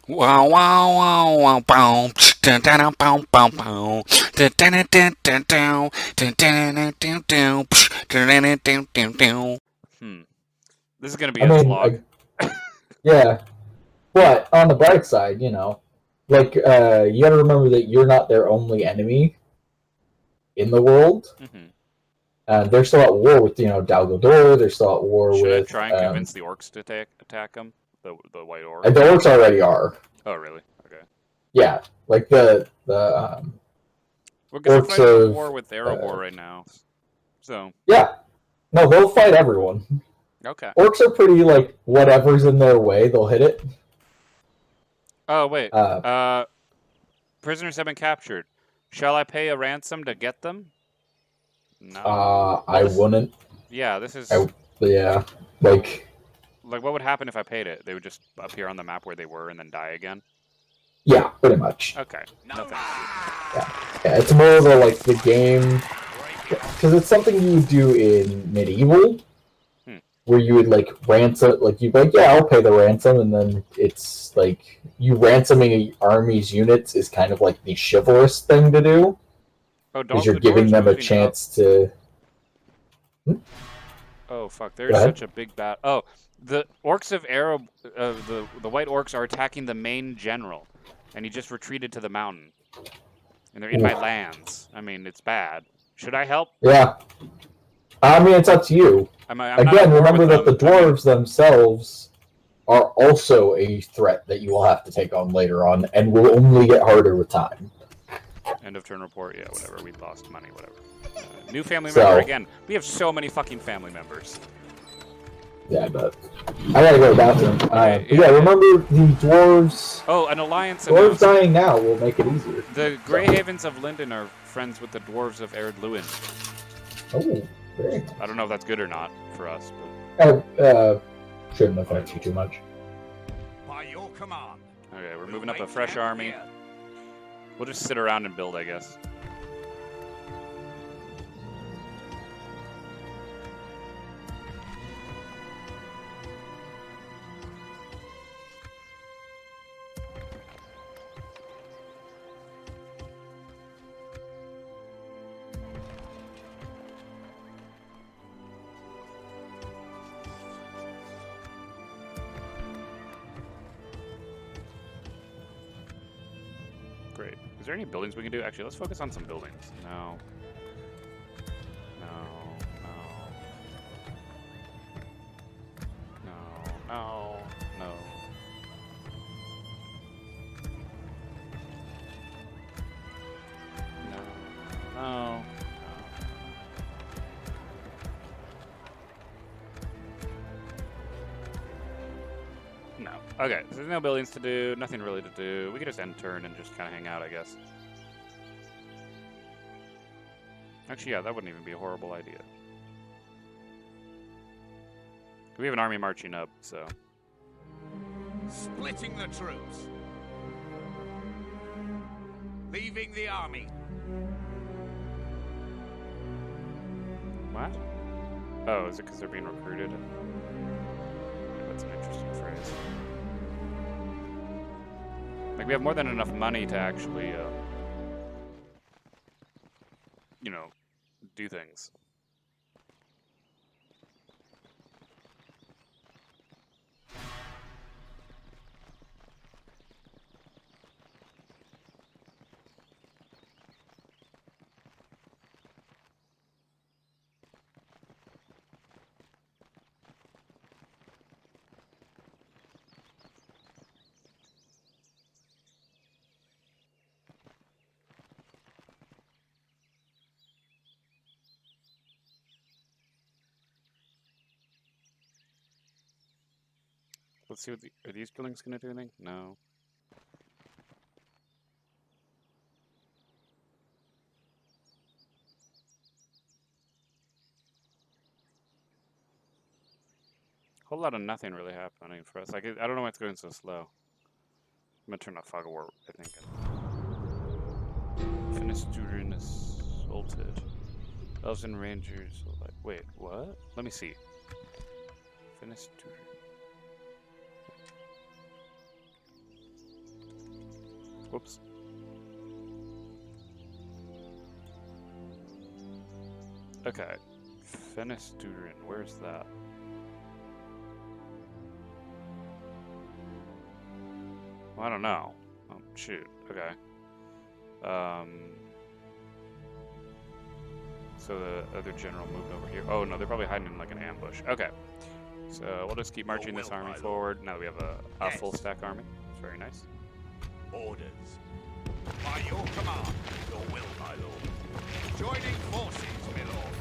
Wow, wow, wow, wow, bow. Dun, dun, dun, bow, bow, bow. Dun, dun, dun, dun, dun, dun. Dun, dun, dun, dun, dun. Dun, dun, dun, dun, dun, dun. Hmm. This is gonna be I a mean, slog. yeah. But on the bright side, you got to remember that you're not their only enemy in the world. Mm-hmm. They're still at war with Dalgador. They're still at war Should I with try and convince the orcs to attack them? The white the orcs? orcs already are. Oh, really? Okay. Yeah, like the Well, because they're orcs fighting a war of with Erebor right now. So, yeah. No, they'll fight everyone. okay. Orcs are pretty like whatever's in their way, they'll hit it. Oh, wait. Uh, Prisoners have been captured. Shall I pay a ransom to get them? No. I wouldn't. Yeah, this is... Yeah, like Like, what would happen if I paid it? They would just appear on the map where they were and then die again? yeah, pretty much. Okay. No thanks. Yeah, it's more of a like the game because it's something you would do in medieval, where you would like ransom, like you'd like, yeah, I'll pay the ransom, and then it's like you ransoming an army's units is kind of like the chivalrous thing to do, because you're giving them a chance to. Oh fuck! There's such a big bat. Oh, the orcs of Arab, the white orcs are attacking the main general, and he just retreated to the mountain. And they're in my lands. I mean, it's bad. Should I help? Yeah. I mean, it's up to you. Again, remember that the dwarves themselves are also a threat that you will have to take on later on, and will only get harder with time. End of turn report. Yeah, whatever. We lost money. Whatever. New family member again. We have so many fucking family members. Yeah, but I gotta go to the bathroom. Yeah, remember the dwarves. Oh, an alliance. Dwarves dying now will make it easier. The Greyhavens of Linden are friends with the dwarves of Ered Luin. Oh, very nice. I don't know if that's good or not for us, but shouldn't affect you too much. By your command. Okay, we're moving up a fresh army. We'll just sit around and build, I guess. Great. Is there any buildings we can do? Actually, let's focus on some buildings. No. No. No. No. No. No. No. No. Okay, so there's no buildings to do, nothing really to do. We could just end turn and just kind of hang out, I guess. Actually, yeah, that wouldn't even be a horrible idea. We have an army marching up, so... Splitting the troops. Leaving the army. What? Oh, is it because they're being recruited? That's an interesting phrase. Like, we have more than enough money to actually, you know, do things. Let's see what are these buildings going to do anything? No. Whole lot of nothing really happening for us. Like, I don't know why it's going so slow. I'm gonna turn off Fog of War, I think. Finisturin assaulted. Elves and Rangers. Like, wait, what? Let me see. Finisturin. Whoops. Okay. Fenesturin, where's that? Well, I don't know. Oh, shoot. Okay. So the other general moved over here. Oh, no, they're probably hiding in like an ambush. Okay. So we'll just keep marching this army forward. Now that we have a full stack army. It's very nice. Orders. By your command, your will, my lord. Joining forces, my lord.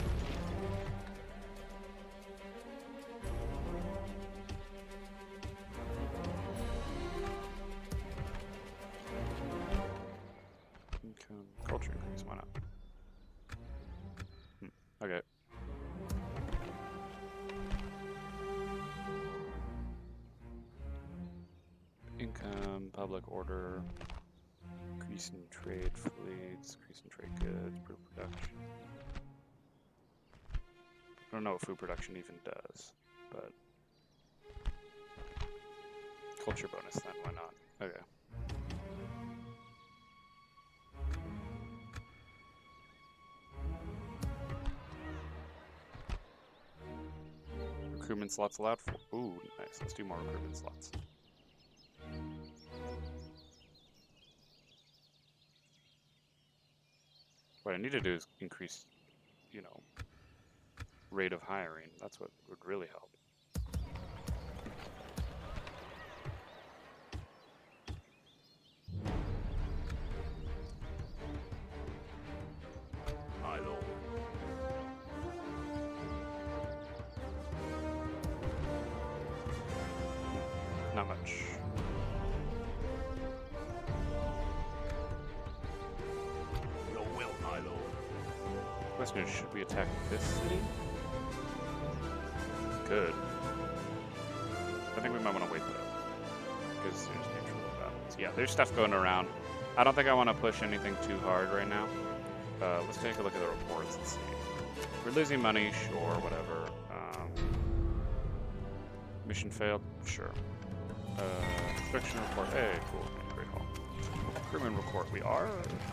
Income, culture increase, why not? Okay. Income, public order, increase in trade fleets, increase in trade goods, food production. I don't know what food production even does, but culture bonus then, why not? Okay. Recruitment slots allowed for. Ooh, nice. Let's do more recruitment slots. What I need to do is increase, you know, rate of hiring. That's what would really help. My lord. Not much. Your will, my lord. Question is, should we attack this city? Good. I think we might want to wait though, because there's neutral battles. Yeah, there's stuff going around. I don't think I want to push anything too hard right now. Let's take a look at the reports and see. We're losing money, sure, whatever. Mission failed, sure. Construction report, hey, cool, great haul. Crewman report, we are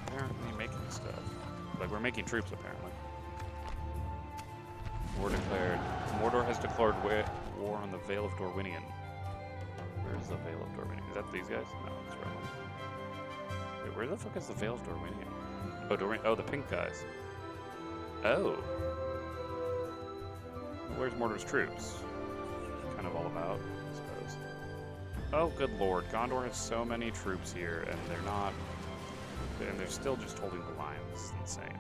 apparently making stuff. Like, we're making troops, apparently. War declared. Mordor has declared war on the Vale of Dorwinion. Where's the Vale of Dorwinion? Is that these guys? No, that's right. Wait, where the fuck is the Vale of Dorwinion? Oh, oh, the pink guys. Oh. Where's Mordor's troops? Kind of all about, I suppose. Oh, good lord. Gondor has so many troops here, and they're not... And they're still just holding the line. This is insane.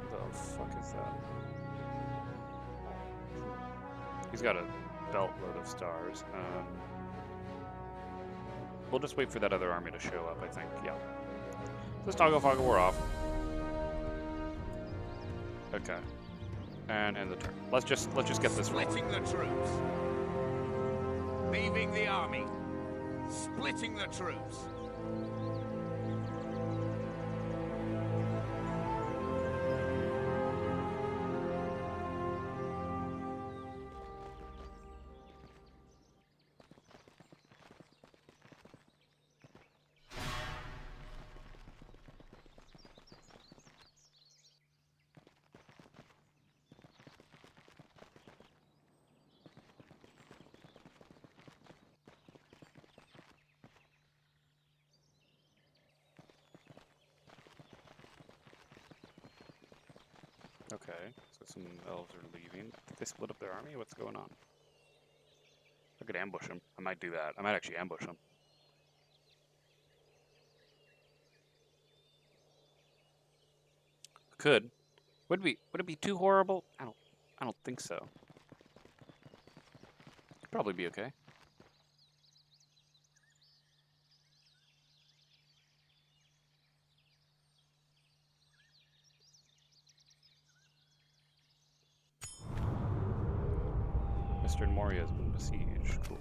What the fuck is that? He's got a belt load of stars. We'll just wait for that other army to show up, I think. Yeah. Let's toggle foggle war off. Okay. And end the turn. Let's just get this rolling. Splitting the troops. Leaving the army. Splitting the troops. Okay, so some elves are leaving. Did they split up their army? What's going on? I could ambush them. I might do that. I might actually ambush them. Could. Would it be too horrible? I don't think so. Could probably be okay. Western Moria has been besieged. Cool.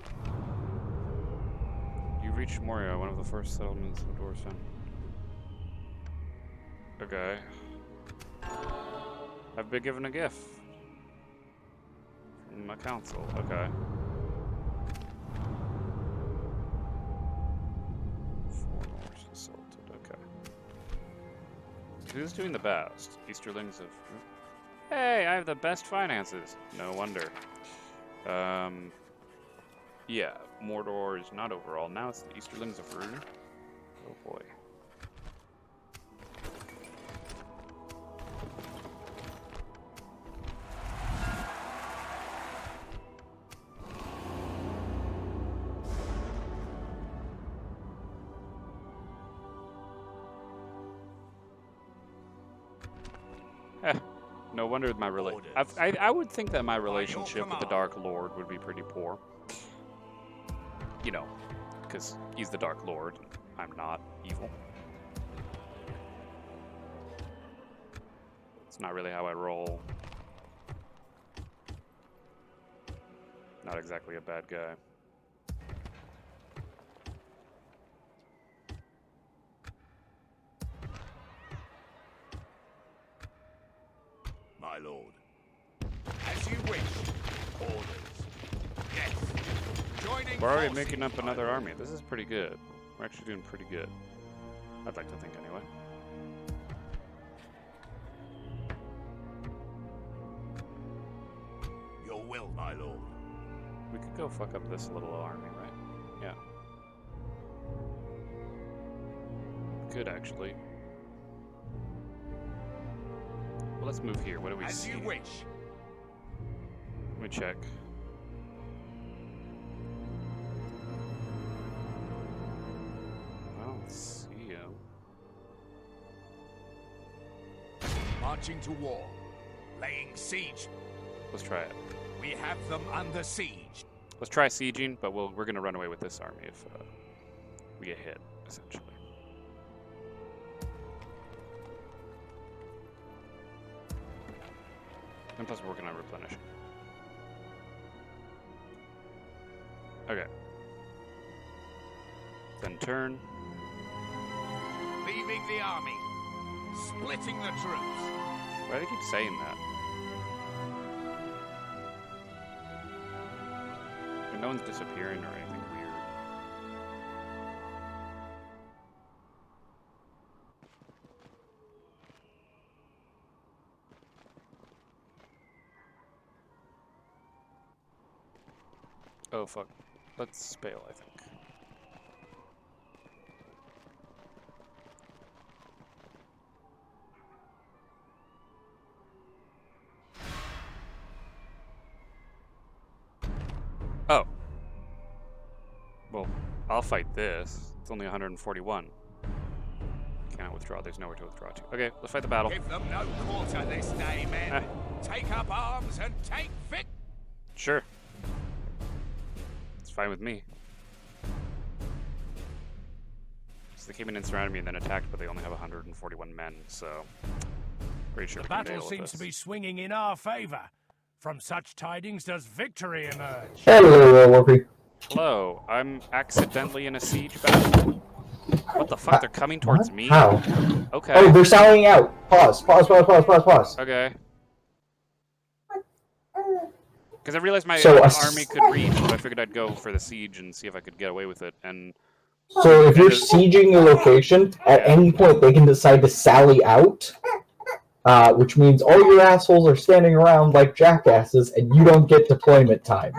You reached Moria, one of the first settlements the dwarves found. Okay. I've been given a gift from a council. Okay. 4 Norse assaulted. Okay. Who's doing the best? Easterlings of... Hey, I have the best finances. No wonder. Yeah, Mordor is not overall. Now it's the Easterlings of Rune. Oh boy. No wonder with my I would think that my relationship with the Dark Lord would be pretty poor. You know, because he's the Dark Lord. I'm not evil. It's not really how I roll. Not exactly a bad guy. My lord. As you wish. Orders. Yes. Joining We're already forces, making up my another lord. army. This is pretty good. We're actually doing pretty good. I'd like to think anyway. Your will, my lord. We could go fuck up this little army, right? Yeah. Could actually. Well, let's move here. What do we As see? you wish. Let me check. I don't see him. Marching to war. Laying siege. Let's try it. We have them under siege. Let's try sieging, but we're gonna run away with this army if we get hit, essentially. And plus we're working on replenishing. Okay. Then turn. Leaving the army. Splitting the troops. Why do they keep saying that? And no one's disappearing or anything weird. Oh fuck. Let's bail, I think. Oh. Well, I'll fight this. It's only 141. Cannot withdraw. There's nowhere to withdraw to. Okay, let's fight the battle. Give them no quarter this day, men. Take up arms and take victory. Sure. It's fine with me. So they came in and surrounded me and then attacked, but they only have 141 men, so... Pretty sure The we can battle nail seems to this. be swinging in our favor. From such tidings does victory emerge. Hello, Elwirfy. Hello, I'm accidentally in a siege battle. What the fuck? They're coming towards me? How? Okay. Oh, they're sallying out. Pause. Okay. Because I realized my So, army could reach, so I figured I'd go for the siege and see if I could get away with it. And So if you're sieging a location, at any point they can decide to sally out, which means all your assholes are standing around like jackasses, and you don't get deployment time.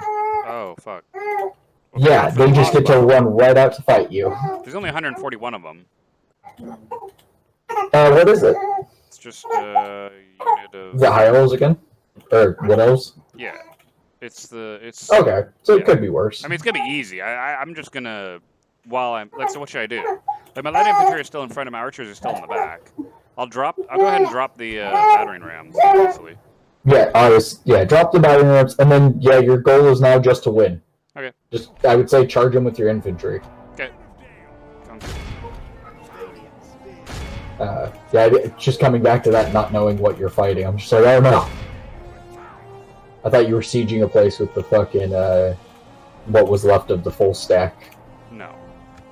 oh fuck. Well, Yeah, they just get to run right out to fight you. There's only 141 of them. What is it? It's just a unit of... Is it high rolls again? Or widows? Yeah. It's... Okay, so Yeah. it could be worse. I mean, it's gonna be easy. I'm just gonna... While I'm... Like, so what should I do? Like, my light infantry is still in front, and my archers are still in the back. I'll go ahead and drop the battering rams, obviously. Yeah, drop the battering rams, and then, yeah, your goal is now just to win. Okay. Just, I would say, charge them with your infantry. Okay. Sounds good. Yeah, it's just coming back to that not knowing what you're fighting. I'm just like, I don't know. I thought you were sieging a place with the fucking, what was left of the full stack. No.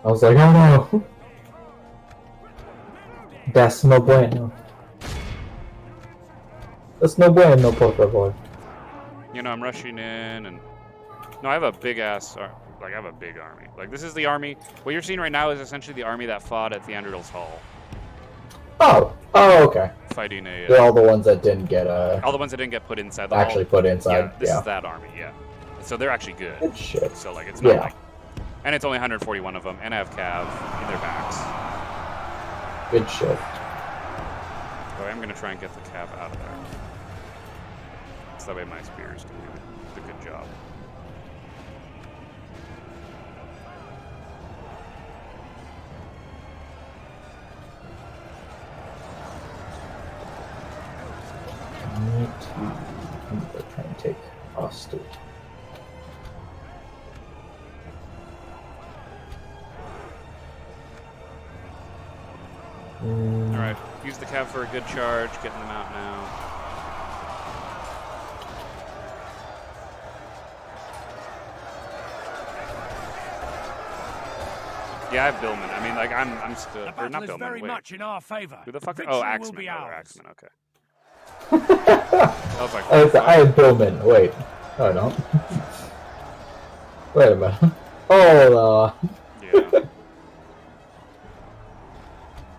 I was like, oh no. That's no bueno. That's no bueno, por favor. You know, I'm rushing in, and no, I have a big ass. Like I have a big army. Like this is the army. What you're seeing right now is essentially the army that fought at Theandril's Hall. Oh, okay. Fighting a. They're all the ones that didn't get all the ones that didn't get put inside the actually hall. put inside. Yeah, this is that army. Yeah. So they're actually good. Good shit. So like it's not like, and it's only 141 of them, and I have cav in their backs. Good shit. So I'm gonna try and get the cav out of there. So that way my spears can do the good job. They're trying to take us too. Alright, use the cav for a good charge, getting them out now. Yeah, I have Billman. I mean, like, I'm still... The Or not battle is Billman, very wait. much in our favor. Who the fuck... Victory Oh, will Axeman. be Oh, ours. Axeman, okay. I was like, I had Billman. Wait. No, I don't. Wait a minute. Oh, yeah.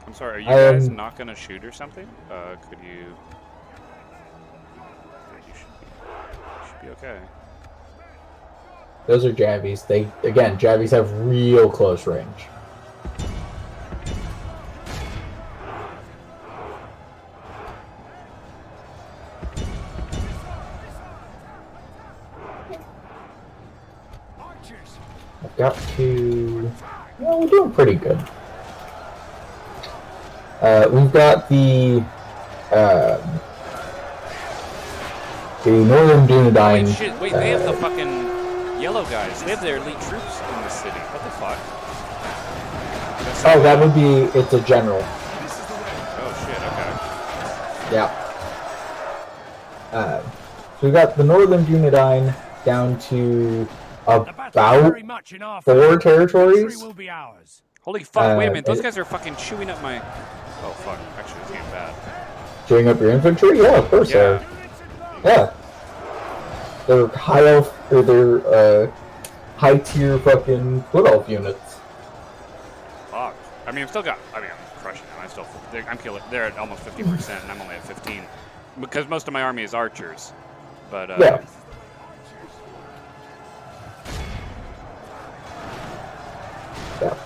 I'm sorry, are you guys not going to shoot or something? Could you... Yeah, you should be okay. Those are Javies. Again, Javies have real close range. I've got to... Well, we're doing pretty good. We've got the Northern Dunedain. Wait, shit, wait, they have the fucking yellow guys. They have their elite troops in this city. What the fuck? Oh, that would be... It's a general. Oh, shit, okay. Yeah. So we've got the Northern Dunedain down to about 4 territories. Holy fuck, wait a minute. Those guys are fucking chewing up my... Oh, fuck. Actually, this game's bad. Chewing up your infantry? Yeah, of course. Yeah. Yeah. They're high elf, or they're high tier fucking wood elf units. Fuck. I mean, I'm crushing them. I'm killing. They're at almost 50%, and I'm only at 15. Because most of my army is archers. But, yeah. Yeah.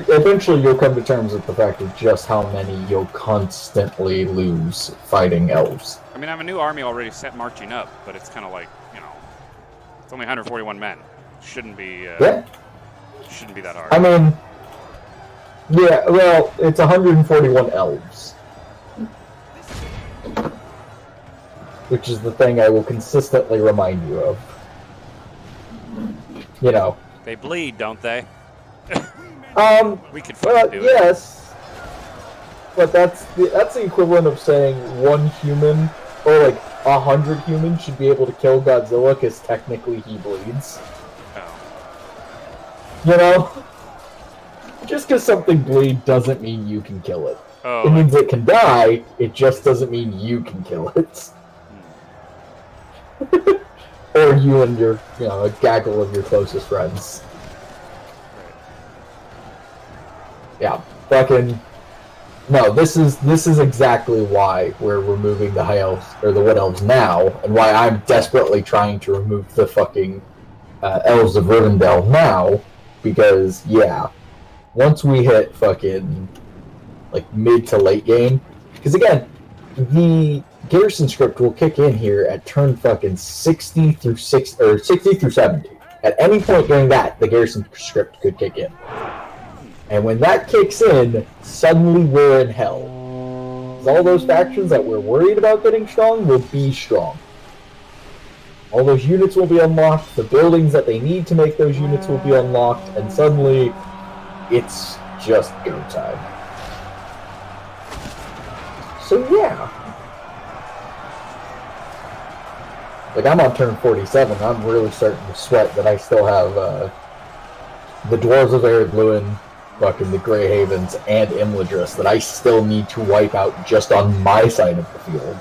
Eventually you'll come to terms with the fact of just how many you'll constantly lose fighting elves. I mean, I have a new army already set marching up, but it's kind of like, you know, it's only 141 men. Shouldn't be, shouldn't be that hard. I mean, yeah, well, it's 141 elves. Which is the thing I will consistently remind you of. You know. They bleed, don't they? We could fucking do it. Yes. But that's the equivalent of saying one human, or like 100 humans, should be able to kill Godzilla because technically he bleeds. Oh. You know? Just because something bleeds doesn't mean you can kill it. Oh. It means it can die, it just doesn't mean you can kill it. Or you and your, a gaggle of your closest friends. Yeah, fucking... No, this is exactly why we're removing the high elves, or the wood elves now, and why I'm desperately trying to remove the fucking elves of Rivendell now, because, yeah, once we hit fucking, like, mid to late game, because again, the garrison script will kick in here at turn fucking 60 through 70. At any point during that, the garrison script could kick in. And when that kicks in, suddenly we're in hell. 'Cause all those factions that we're worried about getting strong will be strong. All those units will be unlocked, the buildings that they need to make those units will be unlocked, and suddenly, it's just go time. So yeah. Like, I'm on turn 47, I'm really starting to sweat that I still have, the Dwarves of Arid Luin, fucking the Grey Havens, and Imladris that I still need to wipe out just on my side of the field.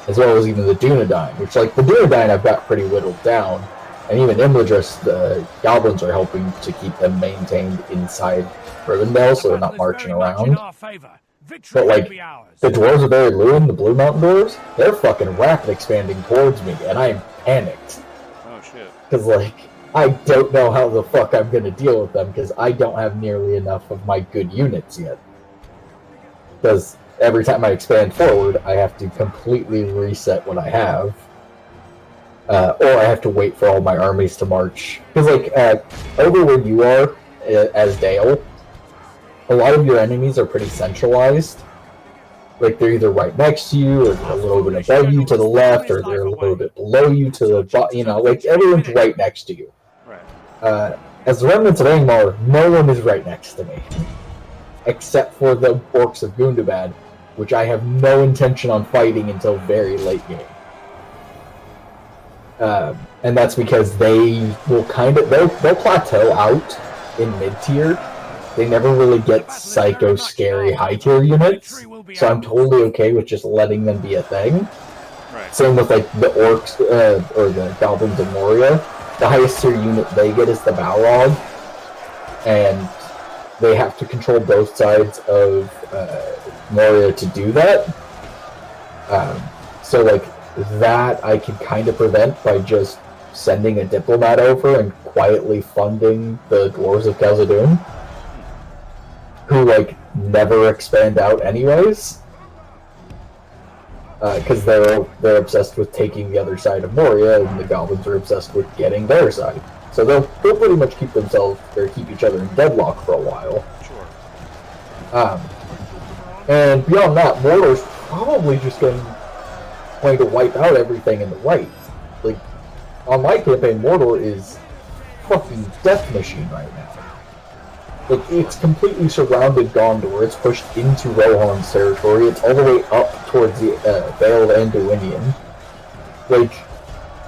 as well as even the Dunedain, which, like, the Dunedain I've got pretty whittled down, and even Imladris, the goblins are helping to keep them maintained inside Rivendell, so they're not marching around. But, like, the dwarves of Barry Lewin, the Blue Mountain dwarves, they're fucking rapid expanding towards me, and I'm panicked. Oh, shit. Because, like, I don't know how the fuck I'm going to deal with them, because I don't have nearly enough of my good units yet. Because every time I expand forward, I have to completely reset what I have. Or I have to wait for all my armies to march. Because, like, over where you are, as Dale, a lot of your enemies are pretty centralized. Like, they're either right next to you, or they're a little bit above you to the left, or they're a little bit below you to the bottom. You know, like, everyone's right next to you. Right. As the remnants of Angmar, no one is right next to me. Except for the orcs of Gundabad, which I have no intention on fighting until very late game. And that's because they will they'll plateau out in mid-tier. They never really get psycho scary high-tier units, so I'm totally okay with just letting them be a thing. Right. Same with, like, the orcs, or the goblins of Moria. The highest tier unit they get is the Balrog, and they have to control both sides of Moria to do that. So, like, that I can kind of prevent by just sending a diplomat over and quietly funding the dwarves of Khazad-dûm, who, like, never expand out anyways, because they're obsessed with taking the other side of Moria, and the goblins are obsessed with getting their side. So they'll pretty much keep each other in deadlock for a while. Sure. And beyond that, Mordor's probably just going to wipe out everything in the right. Like, on my campaign, Mordor is fucking death machine right now. Like, it's completely surrounded Gondor. It's pushed into Rohan's territory. It's all the way up towards the Vale of Anduin. Like,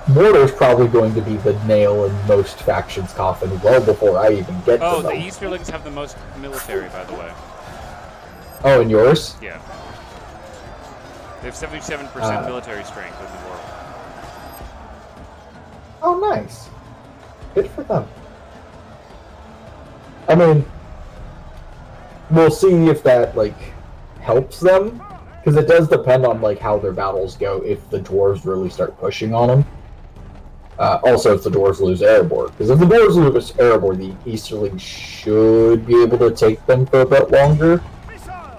Mordor's probably going to be the nail in most factions' coffin well before I even get to them. Oh, the Easterlings have the most military, by the way. Oh, and yours? Yeah. They have 77% military strength in the world. Oh, nice. Good for them. I mean, we'll see if that, like, helps them, because it does depend on, like, how their battles go if the dwarves really start pushing on them. Also, if the dwarves lose Erebor, because if the dwarves lose Erebor, the Easterlings should be able to take them for a bit longer.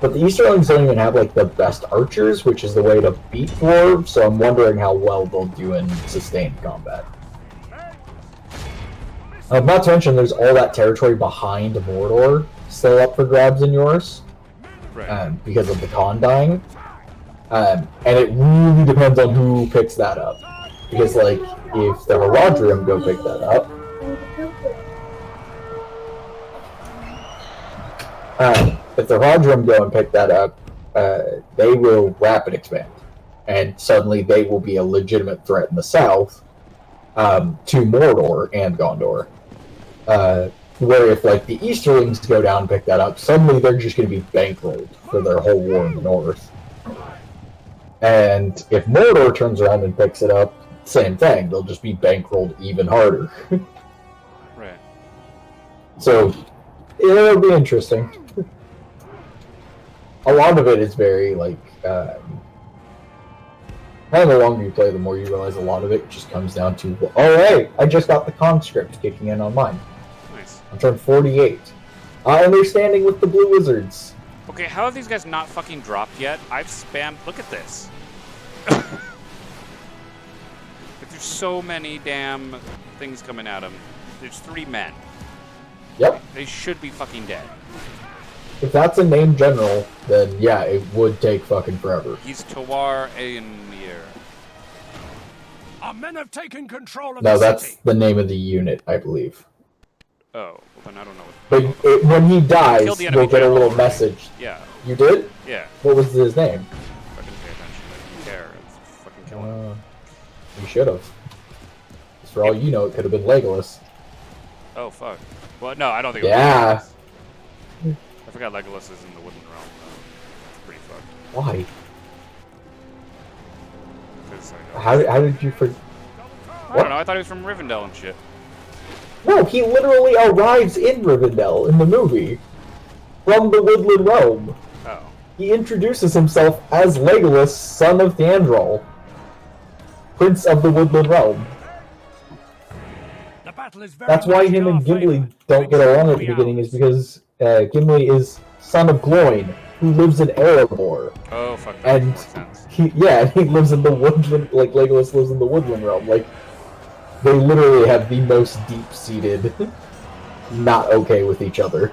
But the Easterlings don't even have, like, the best archers, which is the way to beat dwarves, so I'm wondering how well they'll do in sustained combat. Not to mention, there's all that territory behind Mordor still up for grabs in yours, Right. because of the Condying. And it really depends on who picks that up. Because, like, if the Haradrim go pick that up, if the Haradrim go and pick that up, they will rapid expand. And suddenly they will be a legitimate threat in the south to Mordor and Gondor. Where if, like, the Easterlings go down and pick that up, suddenly they're just going to be bankrolled for their whole war in the north. And if Mordor turns around and picks it up, same thing. They'll just be bankrolled even harder. Right. So, it'll be interesting. A lot of it is very, like, and the longer you play, the more you realize a lot of it just comes down to, oh, hey, I just got the conscript kicking in on mine. Nice. I'm turned 48. And they're standing with the blue wizards. Okay, how have these guys not fucking dropped yet? I've spammed... Look at this. There's so many damn things coming at them. There's 3 men. Yep. They should be fucking dead. If that's a named general, then yeah, it would take fucking forever. He's Tawar Aenir. Our men have taken control of No, the that's city. the name of the unit, I believe. Oh, well then I don't know what... But when he dies, Killed the enemy you'll get a general little already. message. Yeah, You did? yeah. What was his name? Fucking pay attention. I don't care. It's fucking killing him. You should have. For all you know, it could have been Legolas. Oh, fuck. Well, no, I don't think Yeah. it was Legolas. I forgot Legolas is in the Woodland Realm, though. It's pretty fucked. Why? is. How did you forget? I don't know. I thought he was from Rivendell and shit. No, he literally arrives in Rivendell in the movie. From the Woodland Realm. Oh. He introduces himself as Legolas, son of Theandral, Prince of the Woodland Realm. The battle is very That's why much in him and our Gimli favor. don't get along at the beginning, is because Gimli is son of Gloin, who lives in Erebor. Oh, fuck, that And makes more sense. he lives in the Woodland, like Legolas lives in the Woodland Realm. Like, they literally have the most deep-seated not okay with each other.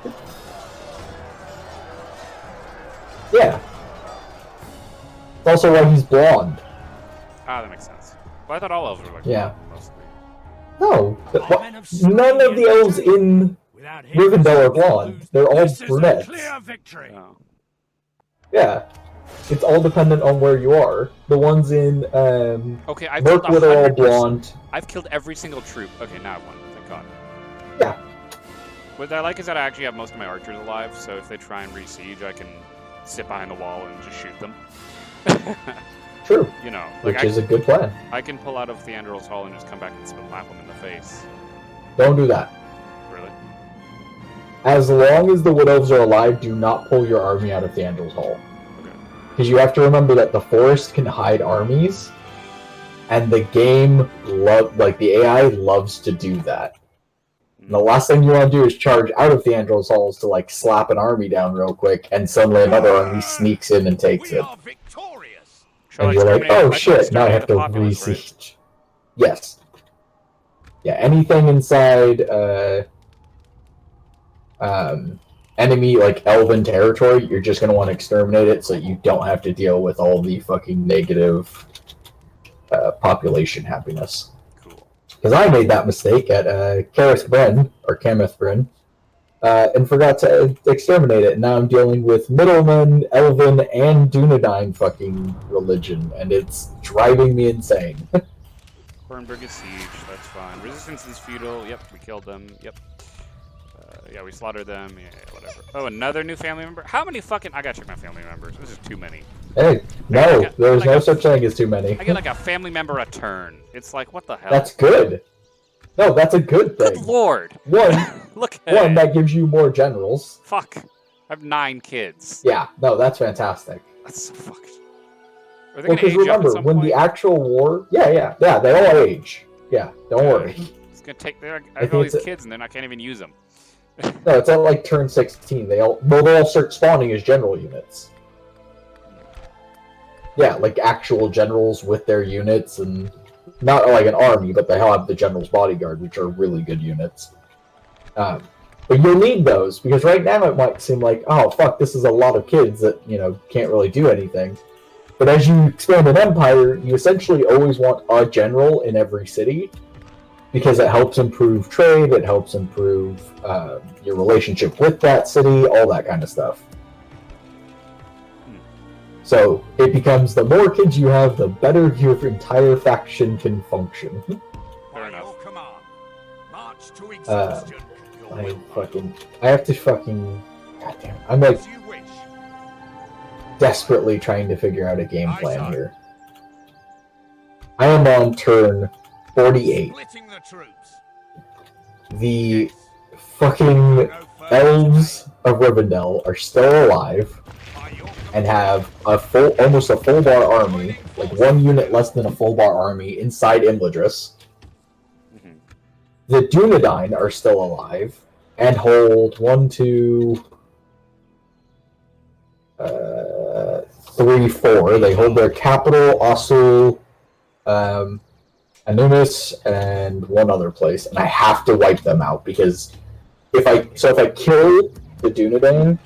Yeah. It's also why he's blonde. Ah, that makes sense. Well, I thought all elves were like Yeah. mostly. No, none of the elves in Without him, Rivendell are blonde. They're all this is a brunettes. clear victory. Oh. Yeah. It's all dependent on where you are. The ones in Okay, I've killed Mirkwood are all 100%. blonde. I've killed every single troop. Okay, now I've won. Thank God. Yeah. What I like is that I actually have most of my archers alive, so if they try and re-siege, I can sit behind the wall and just shoot them. True. You know, like Which is a good plan. I can pull out of Theandral's Hall and just come back and slap them in the face. Don't do that. Really? As long as the Wood Elves are alive, do not pull your army out of Theandral's Hall. Okay. Because you have to remember that the forest can hide armies, and the game, the AI loves to do that. And the last thing you want to do is charge out of Theandral's halls to like slap an army down real quick, and suddenly another army sneaks in and takes We it. are victorious. Shall And I you're like, exterminate- oh I can shit, now I have exterminate to the populace, right? re-siege. Yes. Yeah, anything inside enemy like elven territory, you're just gonna want to exterminate it so you don't have to deal with all the fucking negative population happiness. Cool. Because I made that mistake at Kareth Bryn, or Cameth Bryn, and forgot to exterminate it. And now I'm dealing with Middleman, Elven, and Dunedain fucking religion, and it's driving me insane. Hornburg is siege, that's fine. Resistance is feudal, yep, we killed them, yep. Yeah, we slaughtered them, yeah, whatever. Oh, another new family member? How many fucking... I gotta check my family members. This is too many. Hey, no, there's no such thing as too many. I get like a family member a turn. It's like, what the hell? That's good. No, that's a good thing. Good lord! One, Look at it. that gives you more generals. Fuck. I have 9 kids. Yeah, no, that's fantastic. That's so fucked. Are they Well, gonna because age up at remember, some when point? the actual war... Yeah, they all age. Yeah, don't worry. It's gonna take... I I have all think these it's kids and then I can't even use them. No, it's at like turn 16. They'll all start spawning as general units. Yeah, like actual generals with their units, and not like an army, but they all have the general's bodyguard, which are really good units. But you'll need those, because right now it might seem like, oh fuck, this is a lot of kids that, can't really do anything. But as you expand an empire, you essentially always want a general in every city, because it helps improve trade, it helps improve your relationship with that city, all that kind of stuff. So it becomes the more kids you have, the better your entire faction can function. Fair By enough. your command, march to exhaustion. Your will, I have to fucking... Goddamn. I'm like as you wish. desperately trying to figure out a game plan here. I am on turn 48. Splitting the troops. The fucking elves of Rivendell are still alive By your and have almost a full bar army, like one unit less than a full bar army inside Imladris. Mhm. The Dunedain are still alive and hold 3, 4. They hold their capital, Osul, Anumis, and one other place, and I have to wipe them out because if I kill the Dunedain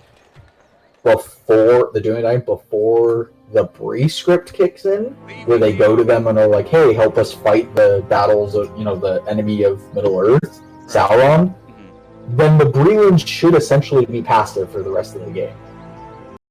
before the Bree script kicks in, where they go to them and are like, "Hey, help us fight the battles of the enemy of Middle Earth, Sauron," Mhm. then the Breelands should essentially be passive for the rest of the game.